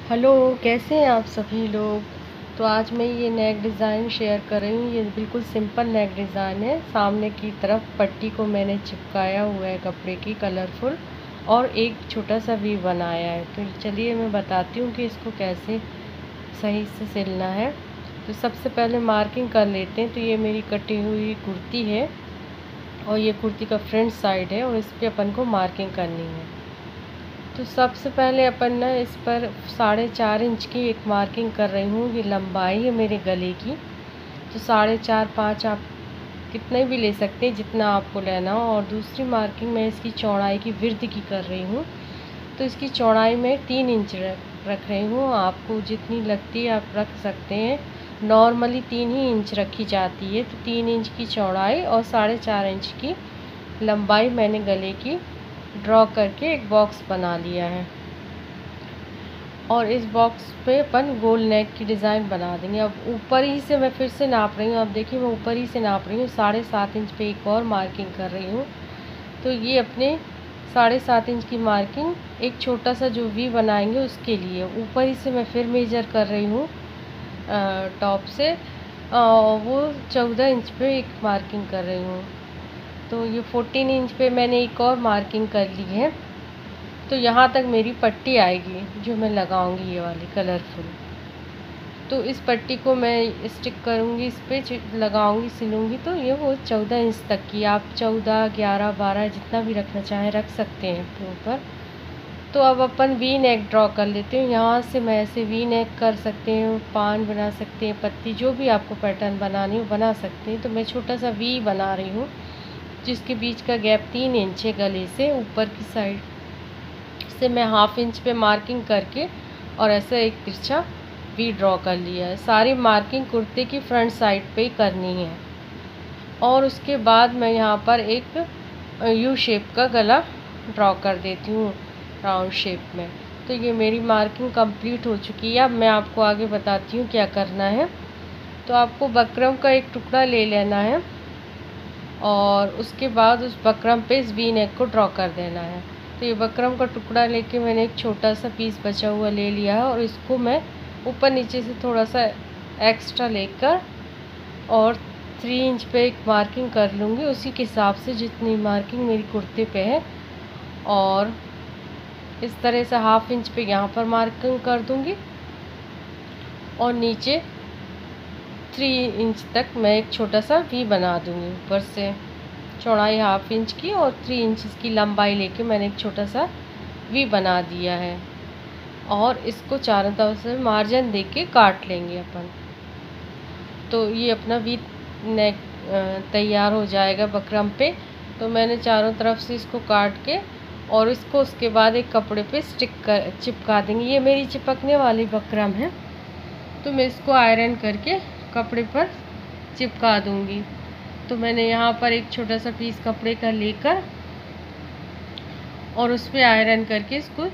Hello, कैसे हैं आप सभी लोग। तो आज मैं ये नेक डिज़ाइन शेयर कर रही हूँ। ये बिल्कुल सिंपल नेक डिज़ाइन है। सामने की तरफ पट्टी को मैंने चिपकाया हुआ है कपड़े की कलरफुल, और एक छोटा सा वी बनाया है। तो चलिए मैं बताती हूँ कि इसको कैसे सही से सिलना है। तो सबसे पहले मार्किंग कर लेते हैं। तो ये मेरी कटी हुई कुर्ती है और ये कुर्ती का फ्रंट साइड है और इस पर अपन को मार्किंग करनी है। तो सबसे पहले अपन ना इस पर 4.5 इंच की एक मार्किंग कर रही हूँ। ये लंबाई है मेरे गले की। तो 4.5-5 आप कितने भी ले सकते हैं, जितना आपको लेना हो। और दूसरी मार्किंग मैं इसकी चौड़ाई की वृद्धि की कर रही हूँ। तो इसकी चौड़ाई में 3 इंच रख रही हूँ। आपको जितनी लगती है आप रख सकते हैं। नॉर्मली 3 ही इंच रखी जाती है। तो 3 इंच की चौड़ाई और 4.5 इंच की लंबाई मैंने गले की ड्रॉ करके एक बॉक्स बना लिया है। और इस बॉक्स पे अपन गोल नेक की डिज़ाइन बना देंगे। अब ऊपर ही से मैं फिर से नाप रही हूँ। अब देखिए मैं ऊपर ही से नाप रही हूँ। 7.5 इंच पे एक और मार्किंग कर रही हूँ। तो ये अपने 7.5 इंच की मार्किंग एक छोटा सा जो वी बनाएंगे उसके लिए ऊपर ही से मैं फिर मेजर कर रही हूँ। टॉप से वो 14 इंच पे एक मार्किंग कर रही हूँ। तो ये 14 इंच पे मैंने एक और मार्किंग कर ली है। तो यहाँ तक मेरी पट्टी आएगी जो मैं लगाऊंगी, ये वाली कलरफुल। तो इस पट्टी को मैं स्टिक करूँगी, इस पे लगाऊंगी, सिलूँगी। तो ये वो 14 इंच तक की, आप 14, 11, 12 जितना भी रखना चाहें रख सकते हैं अपने ऊपर। तो अब अपन वी नेक ड्रॉ कर लेते हैं। यहाँ से मैं ऐसे वी नेक कर सकते हैं, पान बना सकते हैं, पत्ती, जो भी आपको पैटर्न बनानी हो बना सकते हैं। तो मैं छोटा सा वी बना रही हूँ जिसके बीच का गैप 3 इंच है गले से ऊपर की साइड से। मैं 1/2 इंच पे मार्किंग करके और ऐसे एक तिरछा वी ड्रॉ कर लिया है। सारी मार्किंग कुर्ते की फ्रंट साइड पे ही करनी है। और उसके बाद मैं यहाँ पर एक यू शेप का गला ड्रॉ कर देती हूँ राउंड शेप में। तो ये मेरी मार्किंग कंप्लीट हो चुकी है। अब मैं आपको आगे बताती हूँ क्या करना है। तो आपको बकरम का एक टुकड़ा ले लेना है और उसके बाद उस बकरम पे इस वी नेक को ड्रॉ कर देना है। तो ये बकरम का टुकड़ा लेके मैंने एक छोटा सा पीस बचा हुआ ले लिया है और इसको मैं ऊपर नीचे से थोड़ा सा एक्स्ट्रा लेकर और 3 इंच पे एक मार्किंग कर लूँगी, उसी के हिसाब से जितनी मार्किंग मेरी कुर्ते पे है। और इस तरह से 1/2 इंच पे यहाँ पर मार्किंग कर दूँगी और नीचे 3 इंच तक मैं एक छोटा सा वी बना दूँगी। ऊपर से चौड़ाई 1/2 इंच की और 3 इंच की लंबाई लेके मैंने एक छोटा सा वी बना दिया है। और इसको चारों तरफ से मार्जिन देके काट लेंगे अपन। तो ये अपना वी नेक तैयार हो जाएगा बकरम पे। तो मैंने चारों तरफ से इसको काट के और इसको उसके बाद एक कपड़े पे चिपका देंगे। ये मेरी चिपकने वाली बकरम है। तो मैं इसको आयरन करके कपड़े पर चिपका दूंगी। तो मैंने यहाँ पर एक छोटा सा पीस कपड़े का लेकर और उस पर आयरन करके इसको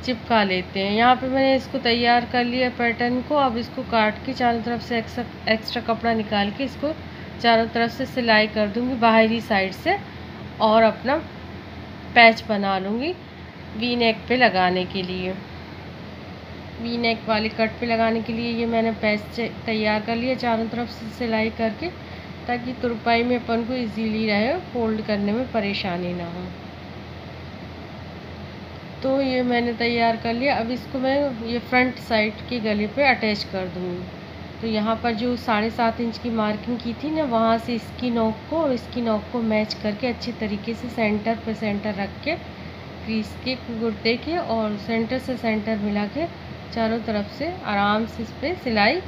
चिपका लेते हैं। यहाँ पे मैंने इसको तैयार कर लिया पैटर्न को। अब इसको काट के चारों तरफ से एक्स्ट्रा कपड़ा निकाल के इसको चारों तरफ से सिलाई कर दूंगी बाहरी साइड से और अपना पैच बना लूँगी वी नेक पे लगाने के लिए। वी नेक वाले कट पे लगाने के लिए ये मैंने पैच तैयार कर लिया चारों तरफ से सिलाई करके, ताकि तुरपाई में अपन को इजीली रहे, फोल्ड करने में परेशानी ना हो। तो ये मैंने तैयार कर लिया। अब इसको मैं ये फ्रंट साइड के गले पे अटैच कर दूँगी। तो यहाँ पर जो 7.5 इंच की मार्किंग की थी ना, वहाँ से इसकी नोक को और इसकी नोक को मैच करके अच्छे तरीके से सेंटर पे सेंटर रख के क्रीज के कुर्ते के और सेंटर से सेंटर मिला के चारों तरफ से आराम से इस पर सिलाई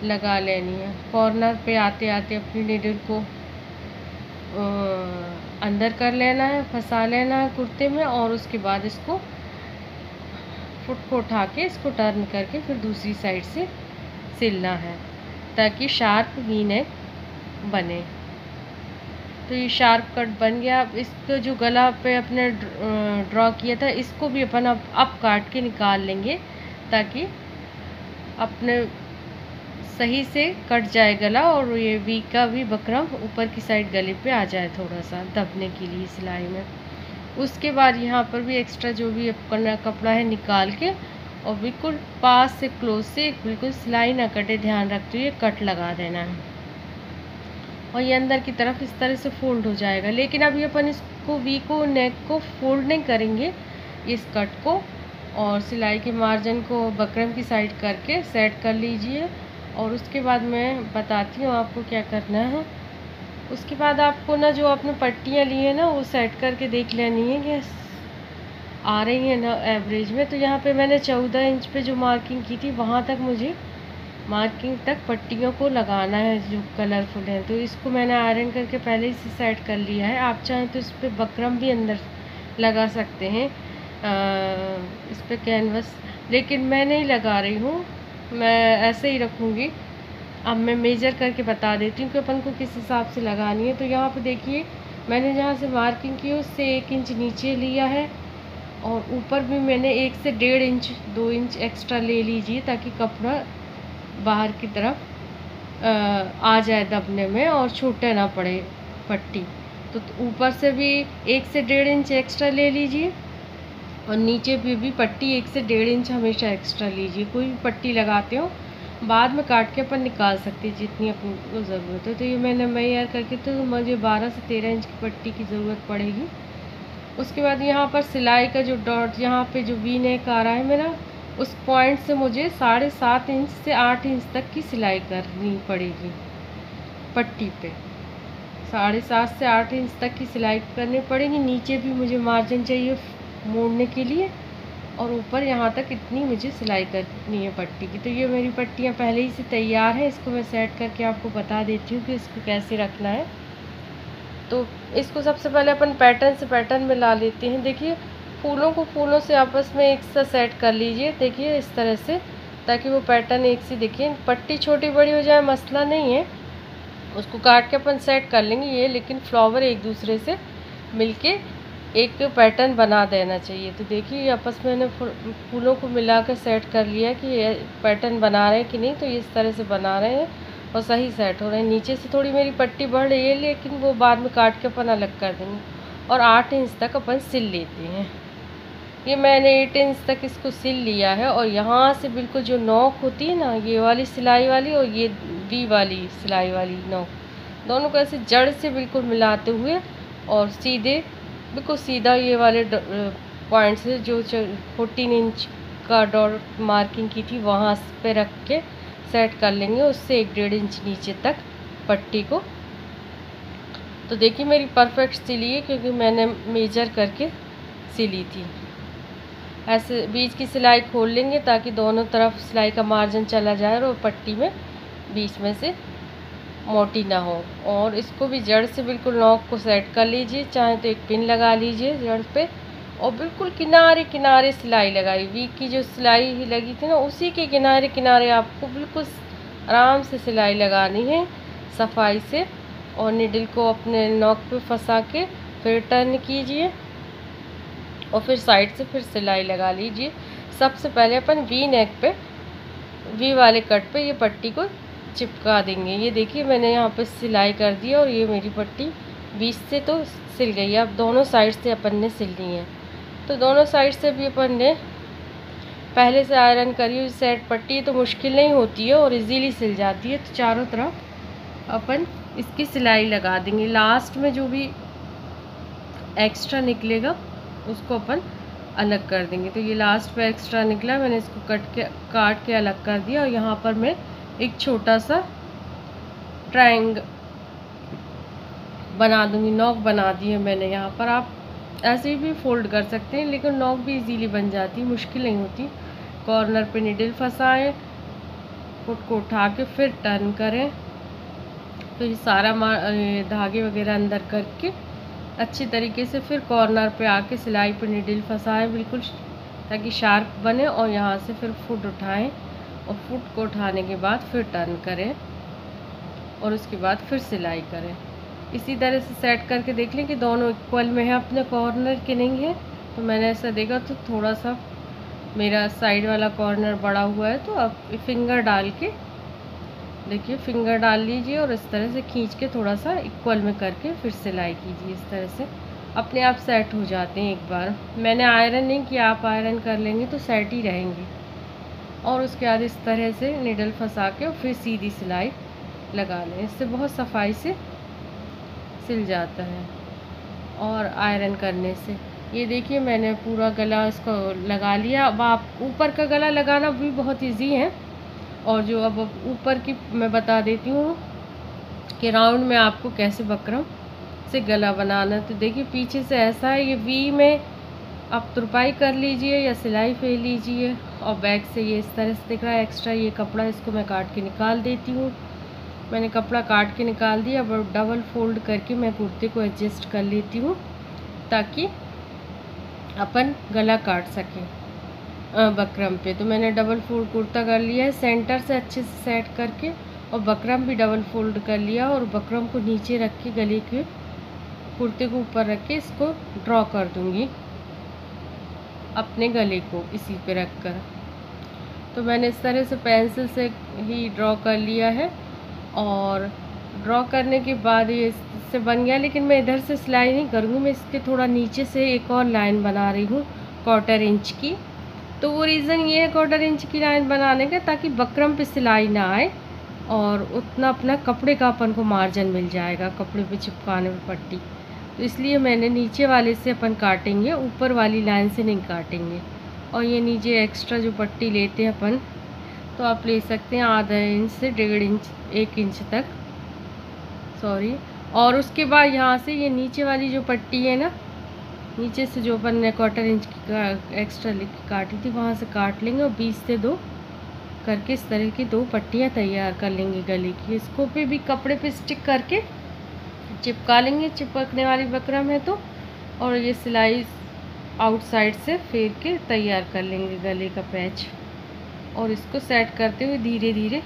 लगा लेनी है। कॉर्नर पे आते आते अपनी नीडल को अंदर कर लेना है, फंसा लेना है कुर्ते में और उसके बाद इसको फुट को उठा के इसको टर्न करके फिर दूसरी साइड से सिलना है ताकि शार्प वी नेक बने। तो ये शार्प कट बन गया। अब इसको जो गला पे अपने ड्रॉ किया था इसको भी अपन अब काट के निकाल लेंगे ताकि अपने सही से कट जाए गला और ये वी का भी बकरम ऊपर की साइड गले पे आ जाए थोड़ा सा दबने के लिए सिलाई में। उसके बाद यहाँ पर भी एक्स्ट्रा जो भी अपना कपड़ा है निकाल के और बिल्कुल पास से क्लोज से बिल्कुल सिलाई ना कटे, ध्यान रखते हुए कट लगा देना है। और ये अंदर की तरफ इस तरह से फोल्ड हो जाएगा। लेकिन अभी अपन इसको वी को नेक को फोल्ड नहीं करेंगे, इस कट को और सिलाई के मार्जिन को बकरम की साइड करके सेट कर लीजिए। और उसके बाद मैं बताती हूँ आपको क्या करना है। उसके बाद आपको ना जो आपने पट्टियाँ ली है ना वो सेट करके देख लेनी है कि आ रही है ना एवरेज में। तो यहाँ पे मैंने 14 इंच पे जो मार्किंग की थी वहाँ तक मुझे मार्किंग तक पट्टियों को लगाना है जो कलरफुल है। तो इसको मैंने आयरन करके पहले ही से सेट कर लिया है। आप चाहें तो इस पर बकरम भी अंदर लगा सकते हैं, इस पर कैनवस, लेकिन मैं नहीं लगा रही हूँ, मैं ऐसे ही रखूँगी। अब मैं मेजर करके बता देती हूँ कि अपन को किस हिसाब से लगानी है। तो यहाँ पे देखिए मैंने जहाँ से मार्किंग की उससे 1 इंच नीचे लिया है और ऊपर भी मैंने 1 से 1.5 इंच 2 इंच एक्स्ट्रा ले लीजिए ताकि कपड़ा बाहर की तरफ आ जाए दबने में और छूटे ना पड़े पट्टी। तो ऊपर से भी 1 से 1.5 इंच एक्स्ट्रा ले लीजिए और नीचे भी पट्टी 1 से 1.5 इंच हमेशा एक्स्ट्रा लीजिए। कोई भी पट्टी लगाते हो बाद में काट के अपन निकाल सकते हैं जितनी अपनी को ज़रूरत है। तो ये मैंने मेजर करके तो मुझे 12 से 13 इंच की पट्टी की ज़रूरत पड़ेगी। उसके बाद यहाँ पर सिलाई का जो डॉट यहाँ पे जो वी नेक आ रहा है मेरा, उस पॉइंट से मुझे 7.5 इंच से 8 इंच तक की सिलाई करनी पड़ेगी पट्टी पे। 7.5 से 8 इंच तक की सिलाई करनी पड़ेगी। नीचे भी मुझे मार्जिन चाहिए मोड़ने के लिए और ऊपर यहाँ तक इतनी मुझे सिलाई करनी है पट्टी की। तो ये मेरी पट्टियाँ पहले ही से तैयार हैं। इसको मैं सेट करके आपको बता देती हूँ कि इसको कैसे रखना है। तो इसको सबसे पहले अपन पैटर्न से पैटर्न में ला लेते हैं। देखिए फूलों को फूलों से आपस में एक सा सेट कर लीजिए, देखिए इस तरह से, ताकि वो पैटर्न एक सी दिखे। पट्टी छोटी बड़ी हो जाए मसला नहीं है, उसको काट के अपन सेट कर लेंगे ये, लेकिन फ्लावर एक दूसरे से मिलके एक पैटर्न बना देना चाहिए। तो देखिए आपस में मैंने फूलों को मिला कर सेट कर लिया कि ये पैटर्न बना रहे हैं कि नहीं। तो इस तरह से बना रहे हैं और सही सेट हो रहे हैं। नीचे से थोड़ी मेरी पट्टी बढ़ रही है लेकिन वो बाद में काट के अपन अलग कर देंगे। और 8 इंच तक अपन सिल लेते हैं। ये मैंने 8 इंच तक इसको सिल लिया है। और यहाँ से बिल्कुल जो नोक होती है ना, ये वाली सिलाई वाली और ये वी वाली सिलाई वाली नोक, दोनों को ऐसे जड़ से बिल्कुल मिलाते हुए और सीधे बिल्कुल सीधा ये वाले पॉइंट से जो 14 इंच का डॉट मार्किंग की थी वहाँ पे रख के सेट कर लेंगे, उससे 1.5 इंच नीचे तक पट्टी को। तो देखिए मेरी परफेक्ट सिली है क्योंकि मैंने मेजर करके सिली थी। ऐसे बीच की सिलाई खोल लेंगे ताकि दोनों तरफ सिलाई का मार्जिन चला जाए और पट्टी में बीच में से मोटी ना हो। और इसको भी जड़ से बिल्कुल नोक को सेट कर लीजिए, चाहे तो एक पिन लगा लीजिए जड़ पे और बिल्कुल किनारे किनारे सिलाई लगाई। वी की जो सिलाई लगी थी ना उसी के किनारे किनारे आपको बिल्कुल आराम से सिलाई लगानी है सफाई से। और निडल को अपने नोक पे फंसा के फिर टर्न कीजिए और फिर साइड से फिर सिलाई लगा लीजिए। सबसे पहले अपन वी नेक पे वी वाले कट पे ये पट्टी को चिपका देंगे। ये देखिए मैंने यहाँ पे सिलाई कर दी और ये मेरी पट्टी 20 से तो सिल गई है। अब दोनों साइड से अपन ने सिलनी है। तो दोनों साइड से भी अपन ने पहले से आयरन करी हुई सेट पट्टी तो मुश्किल नहीं होती है और इजीली सिल जाती है। तो चारों तरफ अपन इसकी सिलाई लगा देंगे। लास्ट में जो भी एक्स्ट्रा निकलेगा उसको अपन अलग कर देंगे। तो ये लास्ट पे एक्स्ट्रा निकला, मैंने इसको काट के अलग कर दिया और यहाँ पर मैं एक छोटा सा ट्रायंगल बना दूंगी। नॉक बना दी है मैंने यहाँ पर। आप ऐसे भी फोल्ड कर सकते हैं लेकिन नॉक भी इजीली बन जाती है, मुश्किल नहीं होती। कॉर्नर पे निडल फंसाएं, फुट को उठा के फिर टर्न करें। तो ये सारा धागे वगैरह अंदर करके अच्छी तरीके से फिर कॉर्नर पे आके सिलाई पे निडल फंसाएं बिल्कुल ताकि शार्प बने। और यहाँ से फिर फुट उठाएं और फुट को उठाने के बाद फिर टर्न करें और उसके बाद फिर सिलाई करें। इसी तरह से सेट करके देख लें कि दोनों इक्वल में है, अपने कॉर्नर के नहीं है। तो मैंने ऐसा देखा तो थोड़ा सा मेरा साइड वाला कॉर्नर बड़ा हुआ है। तो आप फिंगर डाल के देखिए, फिंगर डाल लीजिए और इस तरह से खींच के थोड़ा सा इक्वल में करके फिर सिलाई कीजिए। इस तरह से अपने आप सेट हो जाते हैं। एक बार मैंने आयरन नहीं किया, आप आयरन कर लेंगे तो सेट ही रहेंगे। और उसके बाद इस तरह से निडल फंसा के और फिर सीधी सिलाई लगा लें। इससे बहुत सफाई से सिल जाता है। और आयरन करने से ये देखिए मैंने पूरा गला इसको लगा लिया। अब आप ऊपर का गला लगाना भी बहुत इजी है। और जो अब ऊपर की मैं बता देती हूँ कि राउंड में आपको कैसे बकरम से गला बनाना। तो देखिए पीछे से ऐसा है, ये वी में आप तुरपाई कर लीजिए या सिलाई फेर लीजिए। और बैक से ये इस तरह से दिख रहा है एक्स्ट्रा ये कपड़ा, इसको मैं काट के निकाल देती हूँ। मैंने कपड़ा काट के निकाल दिया। अब डबल फोल्ड करके मैं कुर्ते को एडजस्ट कर लेती हूँ ताकि अपन गला काट सकें बकरम पे। तो मैंने डबल फोल्ड कुर्ता कर लिया है सेंटर से अच्छे से सेट करके, और बकरम भी डबल फोल्ड कर लिया। और बकरम को नीचे रख के गले के कुर्ते को ऊपर रख के इसको ड्रॉ कर दूँगी अपने गले को इसी पे रख कर। तो मैंने इस तरह से पेंसिल से ही ड्रॉ कर लिया है। और ड्रॉ करने के बाद ये इससे बन गया, लेकिन मैं इधर से सिलाई नहीं करूँगी, मैं इसके थोड़ा नीचे से एक और लाइन बना रही हूँ 1/4 इंच की। तो वो रीज़न ये है 1/4 इंच की लाइन बनाने का, ताकि बकरम पे सिलाई ना आए और उतना अपना कपड़े का अपन को मार्जिन मिल जाएगा कपड़े पे चिपकाने में पट्टी। तो इसलिए मैंने नीचे वाले से अपन काटेंगे, ऊपर वाली लाइन से नहीं काटेंगे। और ये नीचे एक्स्ट्रा जो पट्टी लेते हैं अपन, तो आप ले सकते हैं आधा इंच से 1.5 इंच 1 इंच तक, सॉरी। और उसके बाद यहाँ से ये नीचे वाली जो पट्टी है ना, नीचे से जो अपन ने 1/4 इंच की एक्स्ट्रा लेके काटी थी, वहाँ से काट लेंगे और बीच से 2 करके इस तरह की 2 पट्टियाँ तैयार कर लेंगे गले की। इसको पे भी कपड़े पे स्टिक करके चिपका लेंगे, चिपकने वाली बकरम है तो। और ये सिलाई आउटसाइड से फेर के तैयार कर लेंगे गले का पैच। और इसको सेट करते हुए धीरे धीरे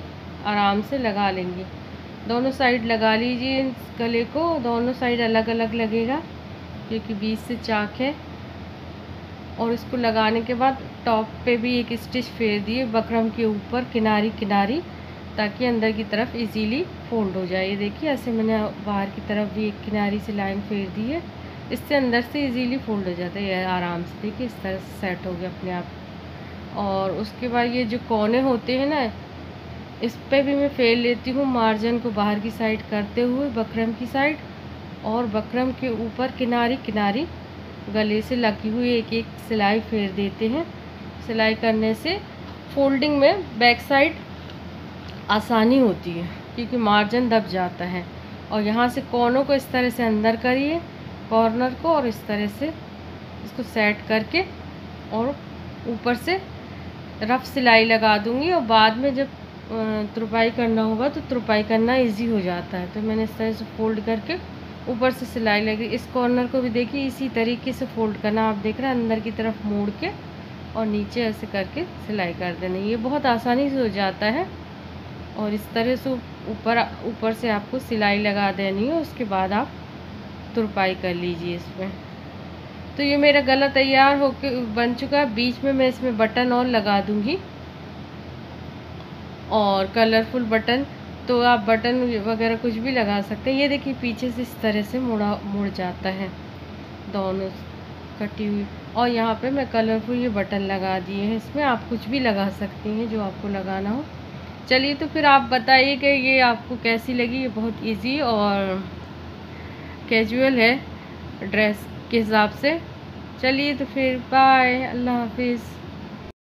आराम से लगा लेंगे। दोनों साइड लगा लीजिए इस गले को, दोनों साइड अलग अलग लगेगा क्योंकि बीच से चाक है। और इसको लगाने के बाद टॉप पे भी एक स्टिच फेर दिए बकरम के ऊपर किनारी किनारी, ताकि अंदर की तरफ इजीली फोल्ड हो जाए। ये देखिए ऐसे मैंने बाहर की तरफ भी एक किनारी से लाइन फेर दी है, इससे अंदर से इजीली फोल्ड हो जाता है आराम से। देखिए इस तरह से सेट हो गया अपने आप। और उसके बाद ये जो कोने होते हैं ना, इस पे भी मैं फेर लेती हूँ मार्जिन को बाहर की साइड करते हुए बकरम की साइड। और बकरम के ऊपर किनारी किनारी गले से लगी हुई एक एक सिलाई फेर देते हैं। सिलाई करने से फोल्डिंग में बैक साइड आसानी होती है क्योंकि मार्जिन दब जाता है। और यहाँ से कोनों को इस तरह से अंदर करिए कॉर्नर को, और इस तरह से इसको सेट करके और ऊपर से रफ सिलाई लगा दूँगी। और बाद में जब तुरपाई करना होगा तो तुरपाई करना इजी हो जाता है। तो मैंने इस तरह से फोल्ड करके ऊपर से सिलाई लगी। इस कॉर्नर को भी देखिए इसी तरीके से फोल्ड करना, आप देख रहे हैं अंदर की तरफ मोड़ के और नीचे ऐसे करके सिलाई कर देना। ये बहुत आसानी से हो जाता है। और इस तरह से ऊपर से आपको सिलाई लगा देनी है, उसके बाद आप तुरपाई कर लीजिए इसमें। तो ये मेरा गला तैयार होके बन चुका है। बीच में मैं इसमें बटन और लगा दूँगी, और कलरफुल बटन, तो आप बटन वगैरह कुछ भी लगा सकते हैं। ये देखिए पीछे से इस तरह से मुड़ जाता है दोनों कटी हुई। और यहाँ पे मैं कलरफुल ये बटन लगा दिए हैं, इसमें आप कुछ भी लगा सकती हैं जो आपको लगाना हो। चलिए तो फिर आप बताइए कि ये आपको कैसी लगी। ये बहुत इजी और कैजुअल है ड्रेस के हिसाब से। चलिए तो फिर बाय, अल्लाह हाफिज़।